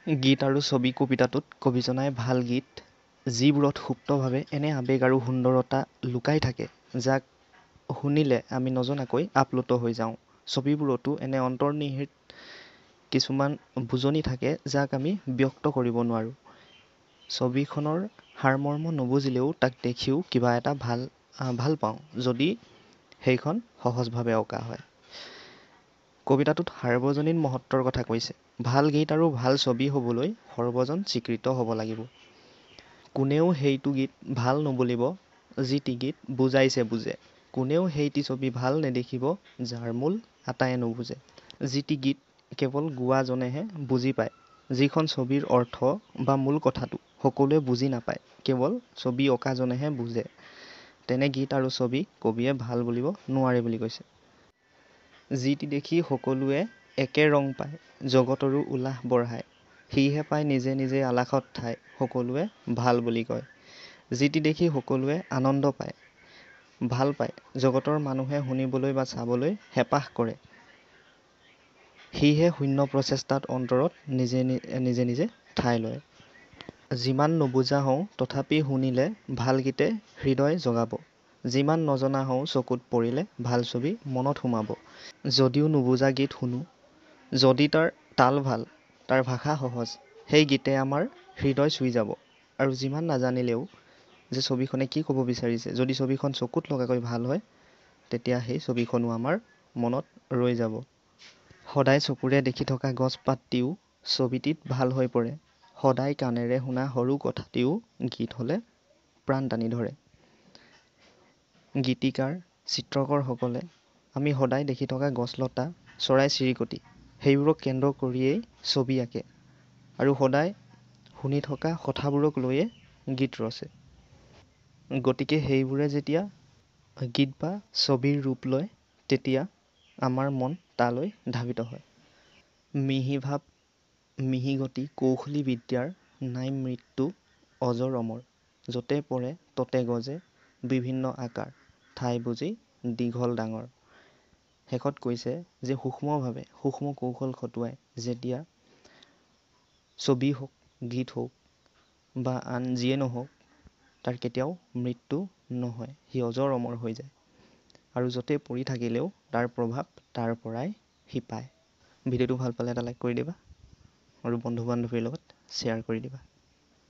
গীত আৰু ছবি কবিতাটোত কবিজনাই ভাল গীত যিবোৰত সুপ্তভাৱে এনে আৱেগ আৰু সুন্দৰতা লুকাই থাকে যাক শুনিলে আমি নজনাকৈ আপ্লুত হৈ যাওঁ। ছবিবোৰতো এনে অন্তৰ্নিহিত কিছুমান বুজনি থাকে যাক আমি ব্যক্ত কৰিব নোৱাৰোঁ। ছবিখনৰ সাৰমৰ্ম নুবুজিলেও তাক দেখিও কিবা এটা ভাল পাওঁ যদি সেইখন সহজভাৱে অঁকা হয়। কবিতাটোত সাৰ্বজনীন মহত্বৰ কথা কৈছে। ভাল গীত আৰু ভাল ছবি হ'বলৈ সৰ্বজন স্বীকৃত হ'ব লাগিব। কোনেও সেইটো গীত ভাল নুবুলিব যিটি গীত বুজাইছে বুজে। কোনেও সেইটি ছবি ভাল নেদেখিব যাৰ মূল আটায়ে নুবুজে। যিটি গীত কেৱল গোৱাজনেহে বুজি পায়। যিখন ছবিৰ অৰ্থ বা মূল কথাটো সকলোৱে বুজি নাপায়, কেৱল ছবি অঁকাজনেহে বুজে। তেনে গীত আৰু ছবি কবিয়ে ভাল বুলিব নোৱাৰে বুলি কৈছে। যিটি দেখি সকলোৱে একে ৰং পায়, জগতৰো উলাহ বঢ়ায়। সিহে পায় নিজে নিজে আলাসত ঠাই, সকলোৱে ভাল বুলি কয়। যিটি দেখি সকলোৱে আনন্দ পায়, ভাল পায়, জগতৰ মানুহে শুনিবলৈ বা চাবলৈ হেঁপাহ কৰে। সিহে শূন্য প্ৰচেষ্টাত অন্তৰত নিজে নিজে ঠাই লয়। যিমান নুবুজা হওঁ তথাপি শুনিলে ভাল গীতে হৃদয় জগাব। যিমান নজনা হওঁ চকুত পৰিলে ভাল ছবি মনত সোমাব। যদিও নুবুজা গীত শুনো, যদি তাৰ তাল ভাল, তাৰ ভাষা সহজ, সেই গীতে আমাৰ হৃদয় চুই যাব। আৰু যিমান নাজানিলেও যে ছবিখনে কি ক'ব বিচাৰিছে, যদি ছবিখন চকুত লগাকৈ ভাল হয়, তেতিয়া সেই ছবিখনো আমাৰ মনত ৰৈ যাব। সদায় চকুৰে দেখি থকা গছ পাতটিও ছবিটিত ভাল হৈ পৰে। সদায় কাণেৰে শুনা সৰু কথাটিও গীত হ'লে প্ৰাণ টানি ধৰে। গীতিকাৰ, চিত্ৰকৰসকলে আমি সদায় দেখি থকা গছ-লতা, চৰাই-চিৰিকটি সেইবোৰক কেন্দ্ৰ কৰিয়েই ছবি আঁকে আৰু সদায় শুনি থকা কথাবোৰক লৈয়ে গীত ৰচে। গতিকে সেইবোৰে যেতিয়া গীত বা ছবিৰ ৰূপ লয়, তেতিয়া আমাৰ মন তালৈ ধাৱিত হয়। মিহি ভাব, মিহি গতি, কৌশলী বিদ্যাৰ নাই মৃত্যু অজৰ অমৰ। য'তে পৰে ততে গজে বিভিন্ন আকাৰ, ঠাই বুজি দীঘল ডাঙৰ। শেষত কৈছে যে সূক্ষ্মভাৱে, সূক্ষ্ম কৌশল খটুৱাই যেতিয়া ছবি হওক, গীত হওক বা আন যিয়ে নহওক, তাৰ কেতিয়াও মৃত্যু নহয়। সি অজৰ অমৰ হৈ যায়। আৰু য'তে পৰি থাকিলেও তাৰ প্ৰভাৱ তাৰ পৰাই সি পায়। ভিডিঅ'টো ভাল পালে এটা লাইক কৰি দিবা আৰু বন্ধু বান্ধৱীৰ লগত শ্বেয়াৰ কৰি দিবা।